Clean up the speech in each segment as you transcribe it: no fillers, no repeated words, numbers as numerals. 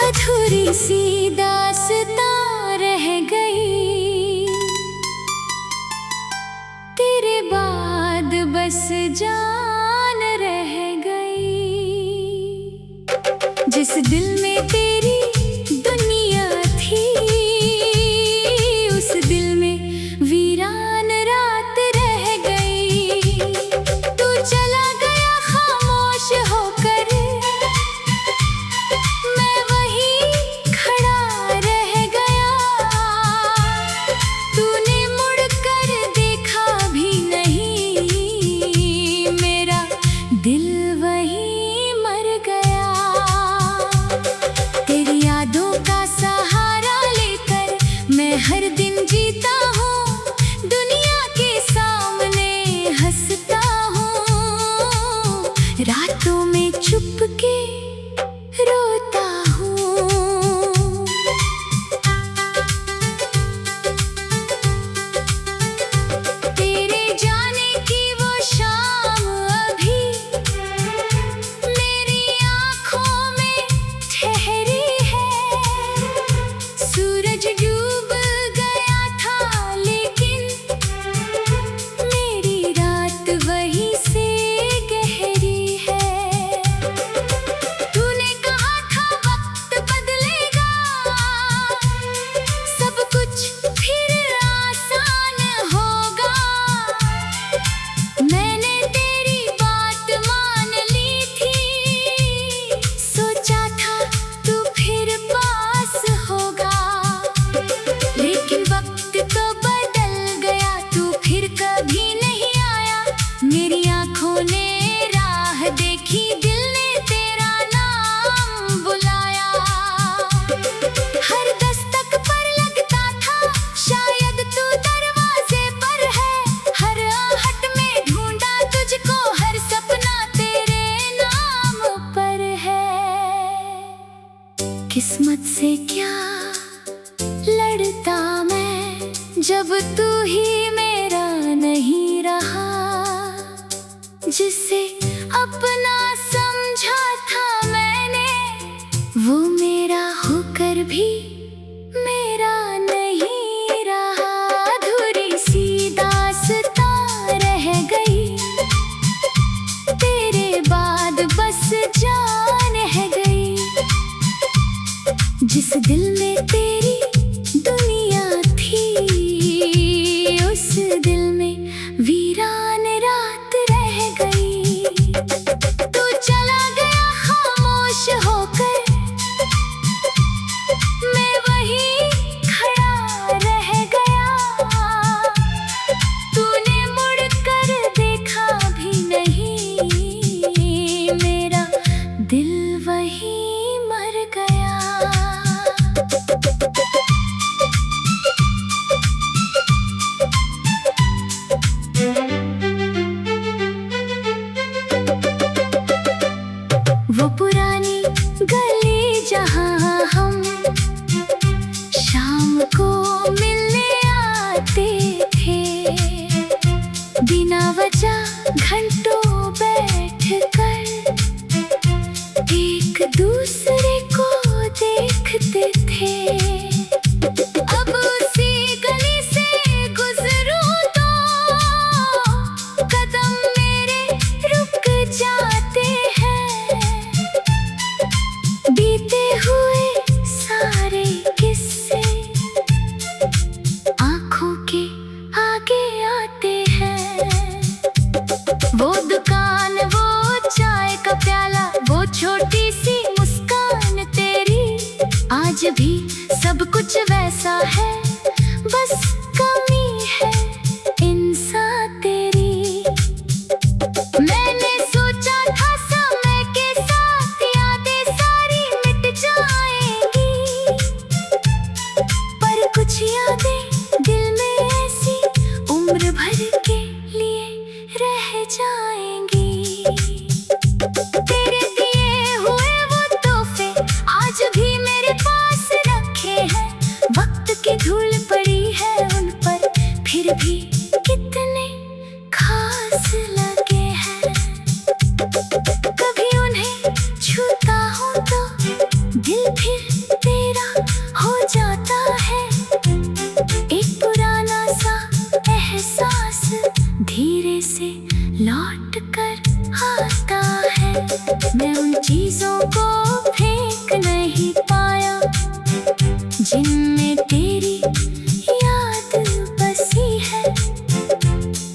अधूरी सी दास्तां रह गई, तेरे बाद बस जान रह गई। जिस दिल में तेरी दुनिया थी, उस दिल में वीरान रात रह गई। तू चला गया खामोश होकर, मैं वहीं खड़ा रह गया। तूने मुड़कर देखा भी नहीं, मेरा दिल वहीं मर गया। तेरी यादों का सहारा लेकर मैं हर दिन जीता हूँ, दुनिया के सामने हंसता हूँ। रातों में चुपके रोता हूँ। तेरे जाने की वो शाम अभी मेरी आँखों में ठहरी है। सूरज डूब गया था लेकिन मेरी रात वहीं से गहरी है। तूने कहा था वक्त बदलेगा, सब कुछ फिर आसान होगा। मैंने तेरी बात मान ली थी, सोचा था तू फिर पास होगा। लेकिन वक्त तो बदल गया, तू फिर कभी नहीं आया। मेरी आँखों ने राह देखी, दिल ने तेरा नाम बुलाया। हर दस्तक पर लगता था शायद तू दरवाजे पर है। हर आहट में ढूंढा तुझको, हर सपना तेरे नाम पर है। किस्मत से क्या लड़ता मैं, जब तू ही मेरा नहीं रहा। जिसे अपना समझा था मैंने, वो मेरा होकर भी मेरा नहीं रहा। अधूरी सी दास्तां रह गई, तेरे बाद बस जान रह गई। जिस दिल में तेरी दुनिया थी, उस दिल में वीरान रात रह गई। तू चला गया खामोश होकर, मैं वहीं खड़ा रह गया। तूने मुड़कर देखा भी नहीं, मेरा दिल वहीं मर गया। वो पुरानी गली जहाँ हम शाम को मिलने आते थे, बिना वजह घंटों बैठकर एक दूसरे को देखते थे। अब उसी गली से गुजरूं तो कदम मेरे रुक जाते हैं। बीते हुए सारे किस्से आँखों के आगे आते हैं। वो दुकान, वो चाय का प्याला, वो छोटी सी मुस्कान तेरी, आज भी सब कुछ वैसा है। बस कमी है इंसान तेरी। मैंने सोचा था समय के साथ यादें सारी मिट जाएंगी, पर कुछ यादें दिल में ऐसी उम्र भर के लिए रह जाएंगी। तेरे दिए हुए वो तोहफे आज भी मेरे पास रखे हैं, वक्त की धूल पर फिर भी कितने खास लगे हैं। कभी उन्हें छूता हूँ तो दिल फिर तेरा हो जाता है। एक पुराना सा एहसास धीरे से लौट कर आता है। मैं उन चीजों को फेंक नहीं पाया जिनमें तेरी याद बसी है।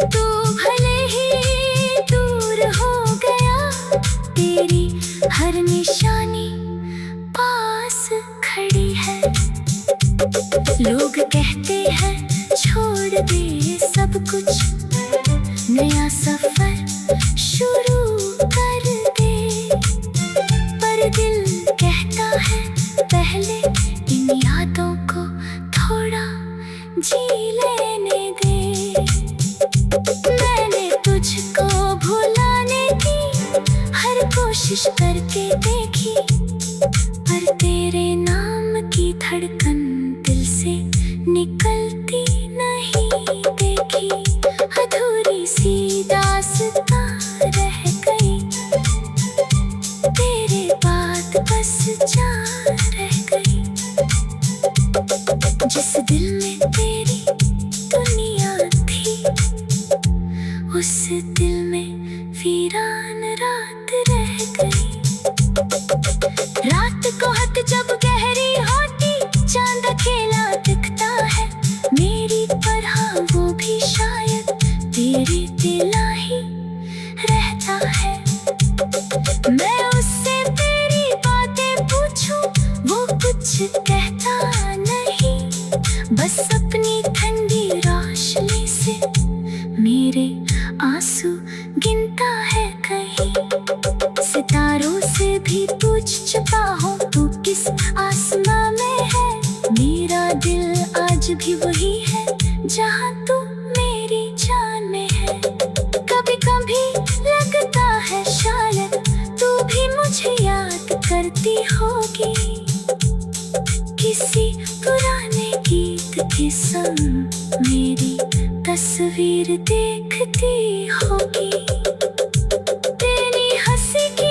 तू भले ही दूर हो गया, तेरी हर निशानी पास खड़ी है। लोग कहते हैं छोड़ दे सब कुछ, नया सफर शुरू कर दे, पर दिल कहता है पहले इन यादों को थोड़ा जी लेने दे। मैंने तुझको भुलाने की हर कोशिश करके देखी, पर तेरे नाम की धड़कन दिल से निकलती नहीं देखी। अधूरी सी दास्तां रह गई, तेरे बाद बस जान रह गई। जिस दिल में तेरी दुनिया थी, उस दिल में वीरान रात रह गई। रात को हद जब गहरी होती, चांद अकेला दिखता है मेरी तरह। वो भी शायद तेरे दिला ही रहता है। मैं उससे तेरी बातें पूछूं, वो कुछ कहता नहीं, बस अपनी ठंडी रोशनी से मेरे आंसू गिनता है कहीं। सितारों से भी पूछ चुका हूँ तू किस आसमां में है। मेरा दिल आज भी वही है जहाँ तू मेरी जान में है। कभी कभी लगता है शायद तू भी मुझे याद करती होगी, किसी पुराने गीत के संग मेरी तस्वीर देखती होगी। तेरी हंसी की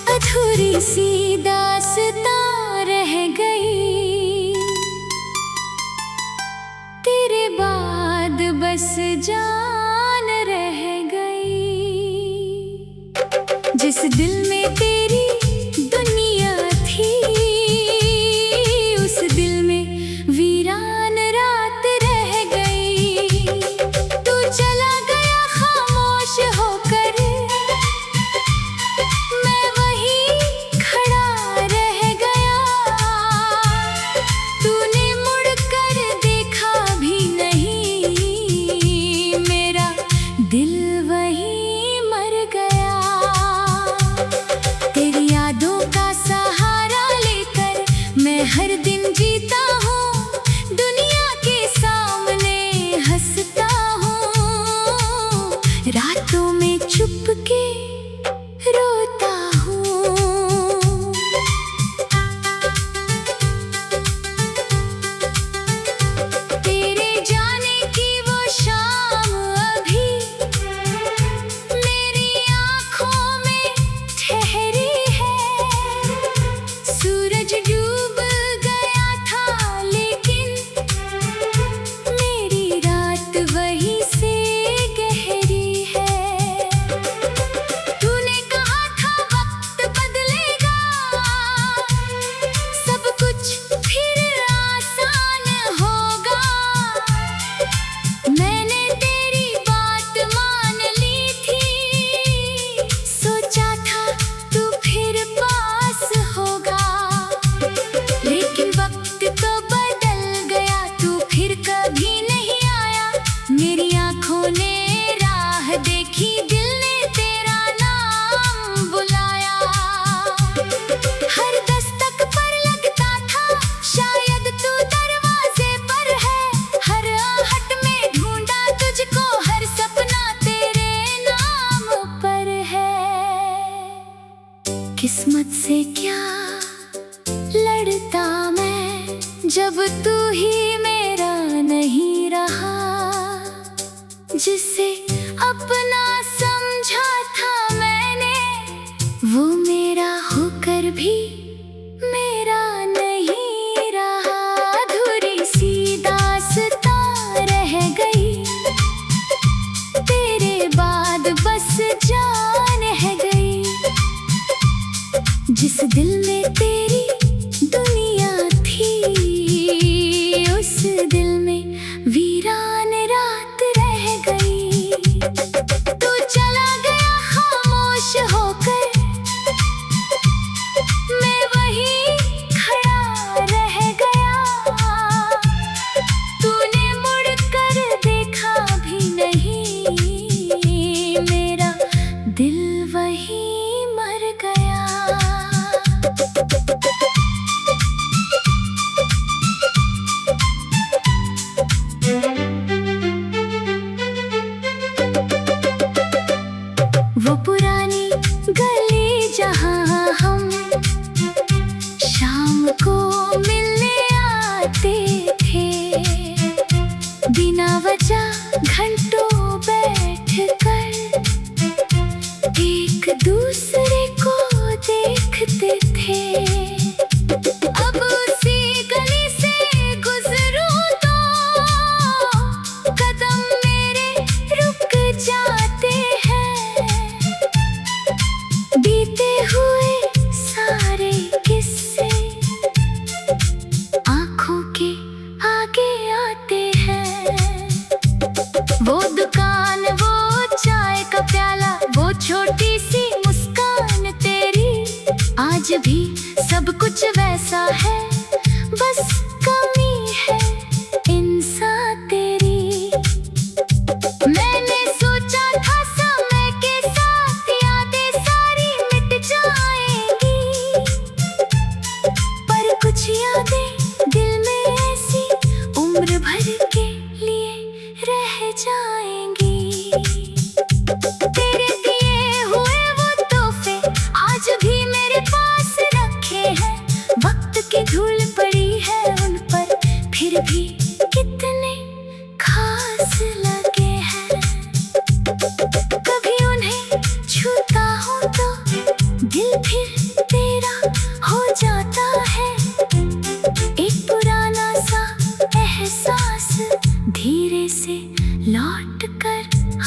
अधूरी सी दास्तां रह गई, तेरे बाद बस जान रह गई। जिस दिल में तेरी दुनिया थी, उस दिल में वीरान रात रह गई। तू चला गया खामोश होकर, मैं वहीं खड़ा रह गया। तूने मुड़कर देखा भी नहीं, मेरा दिल वहीं मर गया। तेरी यादों का सहारा लेकर मैं हर दिन जीता हूँ, दुनिया के सामने हंसता हूँ। रातों में चुपके रोता हूँ। तेरे जाने की वो शाम अभी मेरी आँखों में ठहरी है। सूरज डूब गया था लेकिन मेरी रात वहीं से गहरी है। तूने कहा था वक्त बदलेगा, सब कुछ फिर आसान होगा। मैंने तेरी बात मान ली थी, सोचा था तू फिर पास होगा। लेकिन वक्त तो बदल गया, तू फिर कभी नहीं आया। मेरी आँखों ने राह देखी, दिल तुझसे क्या लड़ता मैं, जब तू ही मेरा नहीं रहा। जिसे अपना समझा था मैंने, वो मेरा होकर भी मेरा नहीं रहा। अधूरी सी दास्तां रह गई, तेरे बाद बस जान रह गई। जिस दिल में तेरी दुनिया थी, उस दिल में वीरान रात रह गई। तू चला गया खामोश होकर, मैं वहीं खड़ा रह गया। तूने मुड़ कर देखा भी नहीं, मेरा दिल वहीं मर गया। वो पुरानी गली जहाँ हम शाम को मिलने आते थे, बिना वजह घंटों बैठकर एक दूसरे को देखते थे। अब उसी गली से गुजरूं तो कदम मेरे रुक जाते हैं। बीते हुए सारे किस्से आंखों के आगे आते हैं। वो दुकान, वो चाय का प्याला, वो छोटी सी मुस्कान तेरी, आज भी सब कुछ वैसा है, बस कमी है इंसान तेरी। मैंने सोचा था समय के साथ यादें सारी मिट जाएंगी, पर कुछ यादें दिल में ऐसी उम्र भर के लिए रह जाएंगी। तेरे दिए हुए वो तोहफे आज भी मेरे पास रखे हैं। वक्त की धूल पड़ी है उन पर, फिर भी कितने खास लगे हैं। कभी उन्हें छूता हूँ तो दिल फिर तेरा हो जाता है। एक पुराना सा एहसास धीरे से लौट कर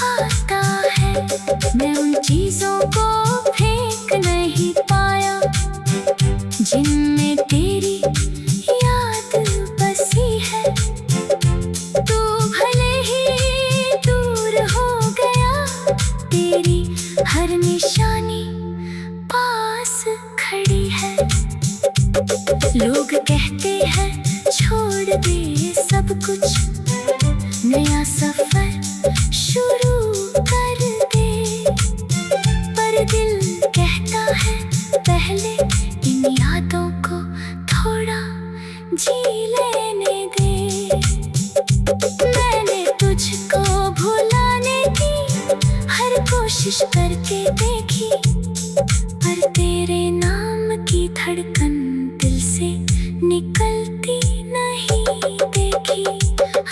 आता है। मैं उन चीजों को फेंक नहीं पाया, जिनमें तेरी याद बसी है। तू भले ही दूर हो गया, तेरी हर निशानी पास खड़ी है। लोग कहते हैं छोड़ दे सब कुछ, नया सफर शुरू कर दे, पर दिल कहता है पहले इन यादों को थोड़ा जी लेने दे। मैंने तुझको भुलाने की हर कोशिश करके देखी, पर तेरे नाम की धड़कन दिल से निकलती नहीं देखी।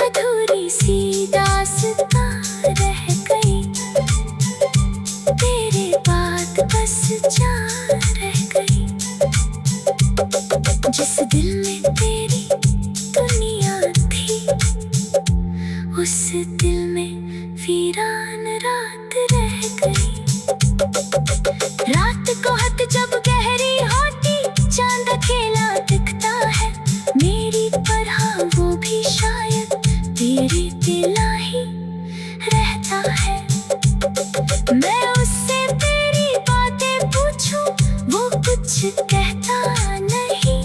अधूरी सी दास्तां रह गई, तेरे बाद बस जान रह गई। जिस दिल में तेरी दुनिया थी, उस दिल में वीरान रात रह गई। रात को हद जब गहरी होती, चांद अकेला दिखता है मेरी तरह। वो भी शायद तेरे दिला ही रहता है। मैं उससे तेरी बातें पूछूं, वो कुछ कहता नहीं,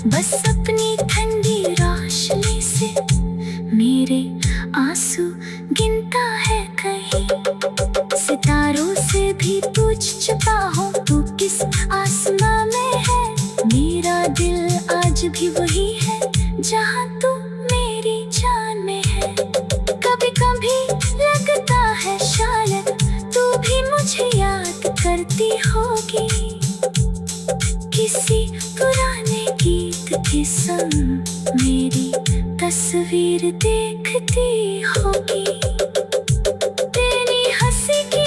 बस अपनी ठंडी रोशनी से मेरे आंसू गिनता है कहीं। सितारों से भी पूछ चुका हूँ तू किस आसमां में है, मेरा दिल आज भी वही है जहाँ तू मेरी जान में है। कभी कभी लगता है शायद तू भी मुझे याद करती होगी। किसी पुराने गीत के संग मेरी तस्वीर देखती होगी। तेरी हंसी की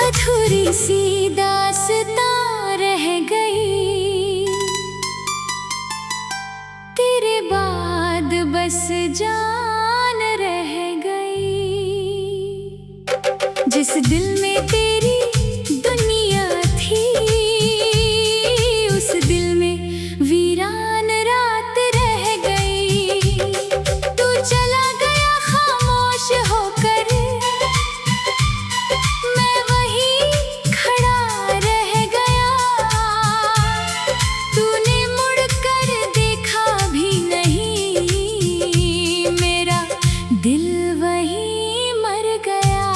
अधूरी सी दास्तां रह गई, तेरे बाद बस जान रह गई। जिस दिल में तेरी दुनिया थी, उस दिल में वीरान रात रह गई। तू चला गया खामोश होकर, मैं वहीं खड़ा रह गया। तूने मुड़ कर देखा भी नहीं, मेरा दिल वहीं मर गया।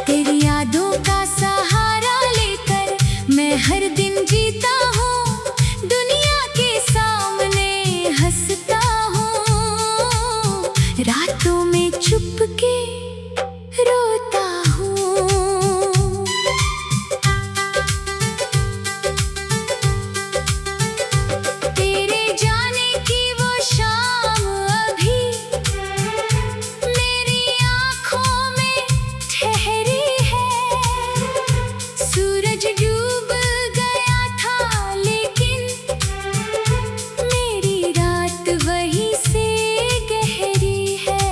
तेरी यादों का सहारा लेकर मैं हर दिन जीता हूँ, दुनिया के सामने हंसता हूँ। रातों में चुपके रोता हूँ। तेरे जाने की वो शाम अभी मेरी आँखों में ठहरी है। सूरज डूब गया था लेकिन मेरी रात वहीं से गहरी है।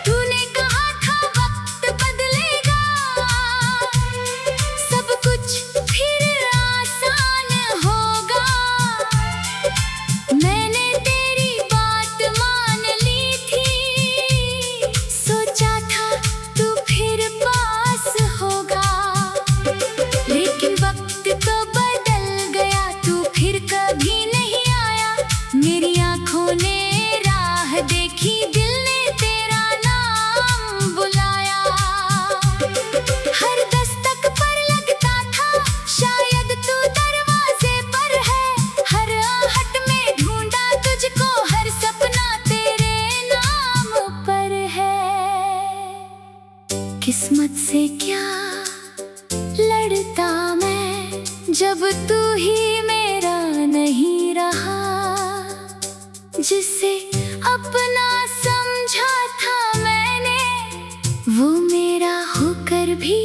तूने कहा था वक्त बदलेगा, सब कुछ फिर आसान होगा। मैंने तेरी बात मान ली थी, सोचा था तू फिर पास होगा। लेकिन वक्त तो बदल गया, तू फिर कभी नहीं आया। मेरी आँखों ने राह देखी, दिल ने तेरा नाम बुलाया। हर दस्तक पर लगता था शायद तू दरवाजे पर है। हर आहट में ढूंढा तुझको, हर सपना तेरे नाम पर है। किस्मत से क्या लड़ता मैं, जब तू ही मेरा नहीं रहा। जिसे अपना समझा था मैंने, वो मेरा होकर भी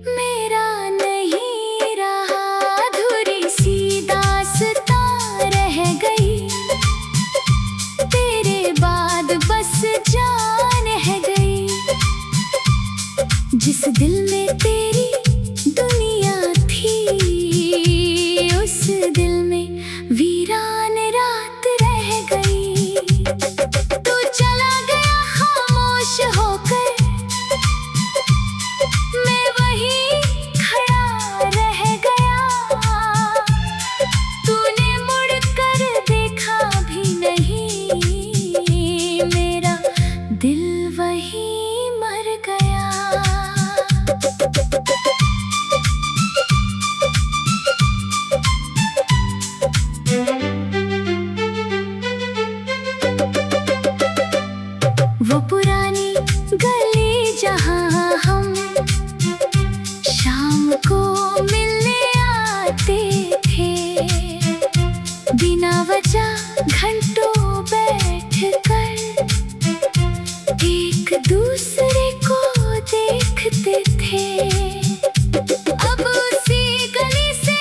मेरा नहीं रहा। अधूरी सी दास्तां रह गई, तेरे बाद बस जान रह गई। जिस दिल में तेरी दुनिया थी, उस दिल में वीरान रात रह गई। तू चला गया खामोश होकर, मैं वहीं खड़ा रह गया। तूने मुड़ कर देखा भी नहीं, मेरा दिल वहीं मर गया। वो पुरानी गली जहाँ हम शाम को मिलने आते थे, बिना वजह घंटों बैठकर एक दूसरे को देखते थे। अब उसी गली से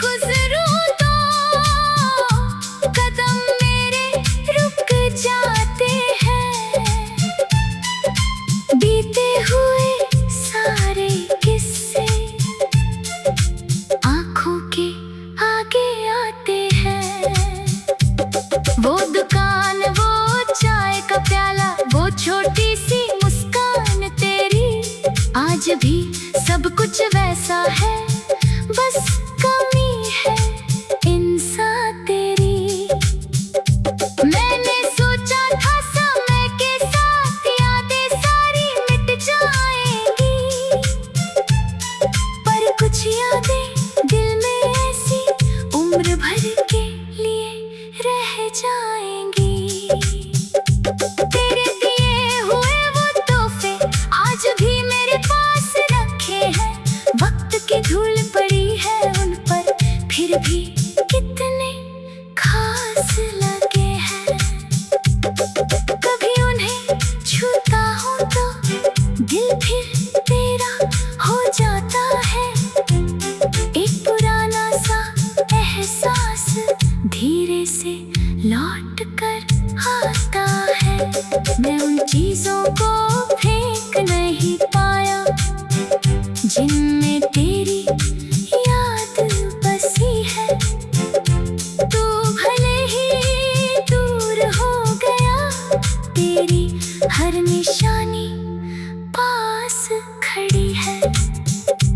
गुजरूं तो कदम मेरे रुक जाते हैं। बीते हुए सारे किस्से आँखों के आगे आते हैं। वो दुकान, वो चाय का प्याला, वो छोटी सी मुस्कान तेरी, आज भी सब कुछ वैसा है, बस कमी है इंसान तेरी।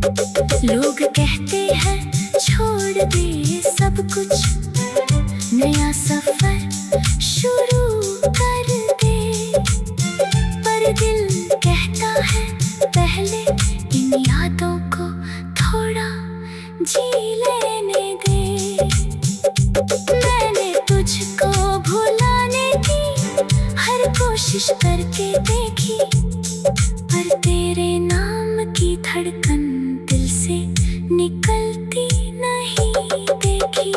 लोग कहते हैं छोड़ दे सब कुछ, नया सफर शुरू कर दे, पर दिल कहता है पहले इन यादों को थोड़ा जी लेने दे। मैंने तुझको भुलाने की हर कोशिश करके देखी, पर तेरे नाम की धड़कन दिल से निकलती नहीं देखी।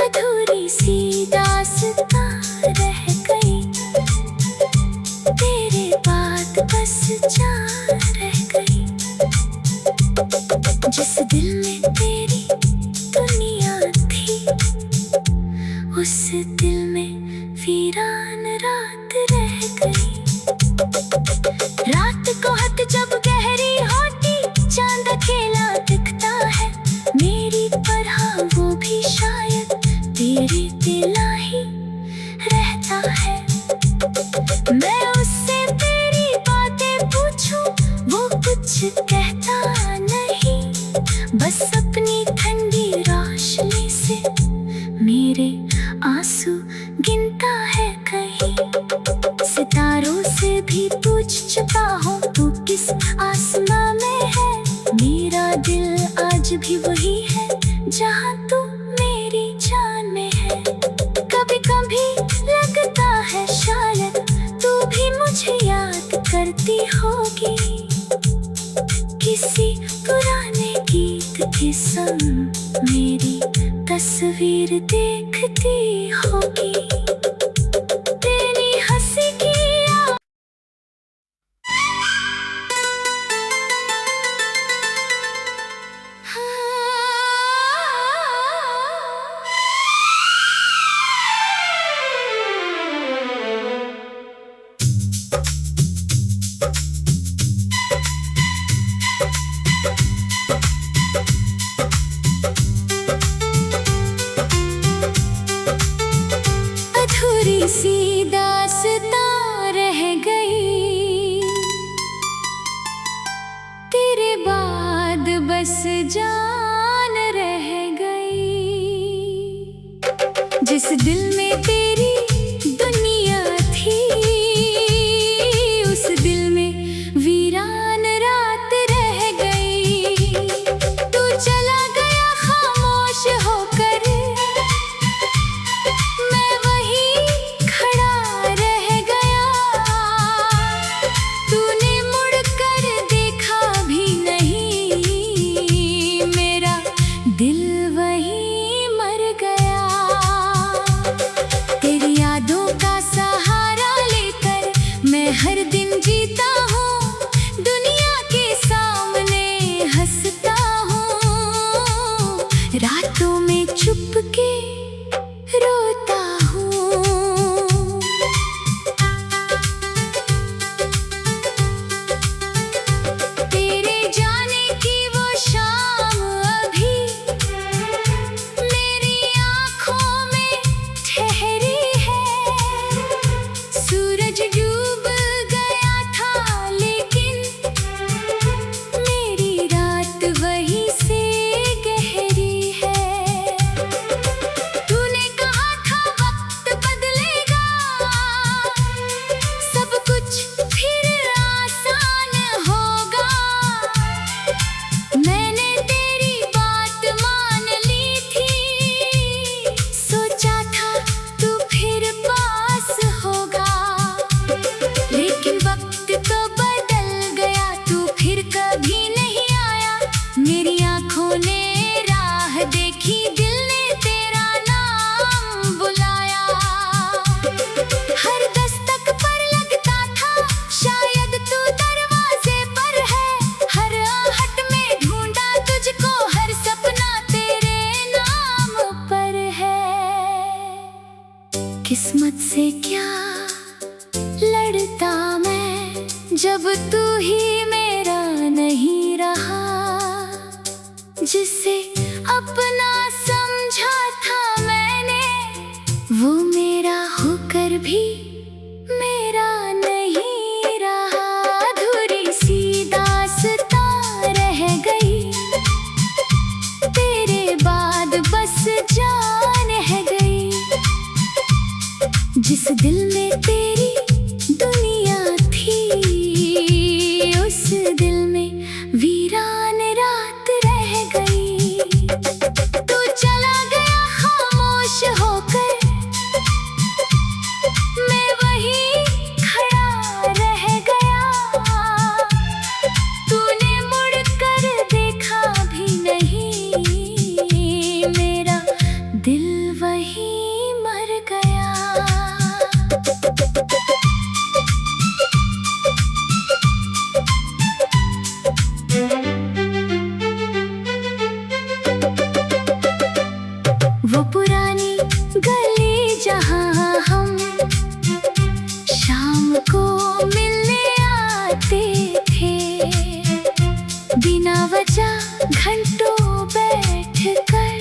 अधूरी सी दास्तां रह गई, तेरे बाद बस जान रह गई। जिस दिल में तेरी दुनिया थी, उस दिल में वीरान रात रह गई। रात को हद जब गहरी होती, चांद अकेला दिखता है मेरी तरह, वो भी शायद तेरे दिला ही रहता है। मैं उससे तेरी बातें पूछूं, वो कुछ कहता नहीं, बस अपनी ठंडी रोशनी से मेरे आंसू गिनता है कहीं। सितारों से भी पूछ चुका हूँ तू किस आसमां में है, मेरा दिल आज भी वही है जहाँ तू मेरी जान में है। कभी कभी लगता है शायद तू भी मुझे याद करती होगी, किसी पुराने गीत के संग मेरी तस्वीर देखती होगी। तेरी हंसी की सी दास्तां रह गई, तेरे बाद बस जान रह गई। जिस दिल में तेरी दुनिया थी, उस दिल में वीरान रात रह गई। तू चला गया खामोश होकर, हर दिन जीता हूँ, दुनिया के सामने हंसता हूँ, रातों में चुपके रोता हूँ। तेरे जाने की वो शाम अभी मेरी आँखों में ठहरी है। सूरज डूब गया था लेकिन मेरी रात वही से गहरी है। तूने कहा था वक्त बदलेगा, सब कुछ फिर आसान होगा। मैंने तेरी बात मान ली थी, सोचा था तू फिर पास होगा, लेकिन वक्त तो बदल गया, तू फिर कभी नहीं आया। मेरी आँखों ने राह देखी, दिल ने तेरा नाम बुलाया। हर दस्तक पर लगता था शायद तू दरवाजे पर है, हर आहट में ढूंढा तुझको, हर सपना तेरे नाम पर है। किस्मत से क्या लड़ता मैं, जब तू ही मेरा नहीं रहा। जिसे अपना समझा था मैंने, वो मेरा होकर भी मेरा नहीं रहा। अधूरी सी दास्तां रह गई, बिना वजह घंटों बैठ कर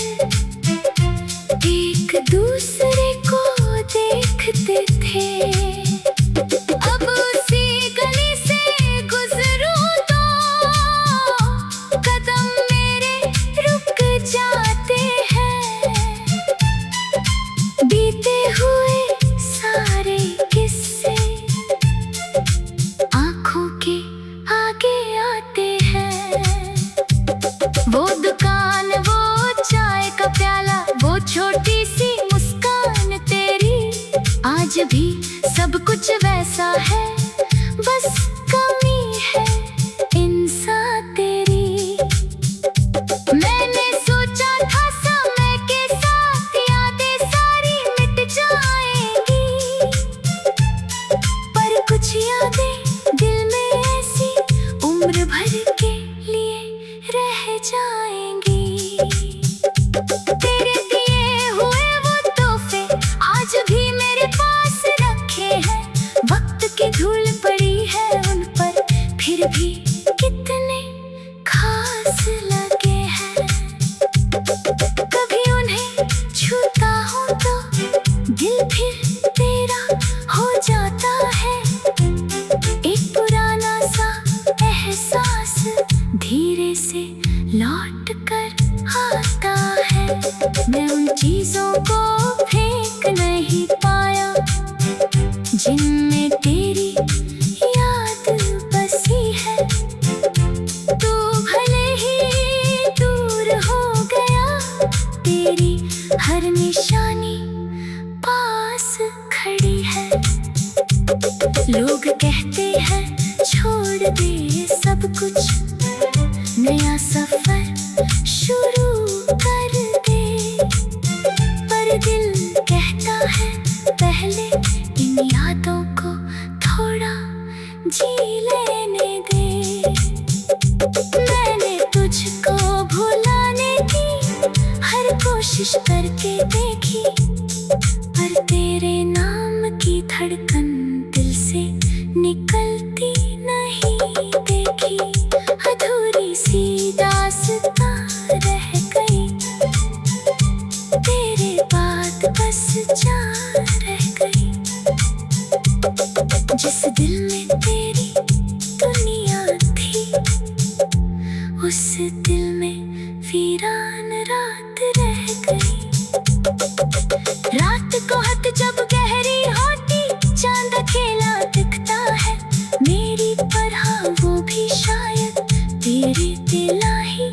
एक दूसरे को देखते थे। अब उसी गली से गुजरूं तो कदम मेरे रुक जाते हैं। बीते हुए सारे किस्से आंखों के आगे आते हैं। वो दुकान, वो चाय का प्याला, वो छोटी सी मुस्कान तेरी, आज भी सब कुछ वैसा है, बस कमी है इंसान तेरी। मैंने सोचा था समय के साथ यादें सारी मिट जाएंगी, पर कुछ यादें दिल में ऐसी उम्र भर के लिए रह जाएंगी। तेरे दिए हुए वो तोहफे आज भी मेरे पास रखे हैं। वक्त की धूल पड़ी है उन पर, फिर भी कितने खास लगे हैं। कभी उन्हें छूता हूँ तो दिल फिर तेरा हो जाता है। एक पुराना सा एहसास धीरे से लौट कर आता है। मैं उन चीजों को फेंक नहीं पाया जिनमें तेरी याद बसी है। तू भले ही दूर हो गया, तेरी हर निशानी पास खड़ी है। लोग कहते हैं छोड़ दे सब कुछ, नया सफर शुरू कर दे, पर दिल कहता है पहले इन यादों को थोड़ा जी लेने दे। मैंने तुझको भुलाने की हर कोशिश करके देखी, पर तेरे नाम की धड़कन दिल से निकलती नहीं देखी। अधूरी सी दास्तां रह गई, तेरे बाद बस जान रह गई। जिस दिल में तेरी दुनिया थी, उस दिल में वीरान रात रह गई। रात को हद जब गहरी होती, चांद अकेला दिखता है मेरी तरह। वो भी शायद तेरे दिला ही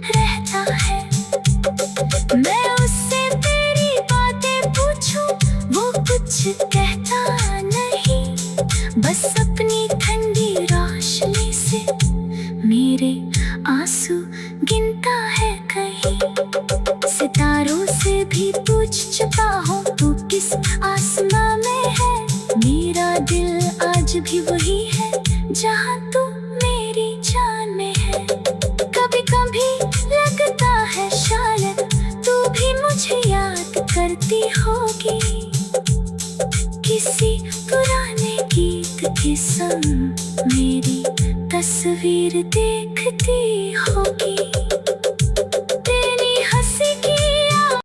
रहता है। मैं उससे तेरी बातें पूछूं, वो कुछ कहता नहीं, बस अपनी ठंडी रोशनी से मेरे आंसू गिनता है कहीं। सितारों से भी पूछ चुका हूँ तू किस आसमां में है। मेरा दिल आज भी वही है जहाँ तू मेरी जान में है। कभी कभी लगता है शायद तू भी मुझे याद करती होगी, किसी पुराने गीत के संग मेरी तस्वीर देखती होगी।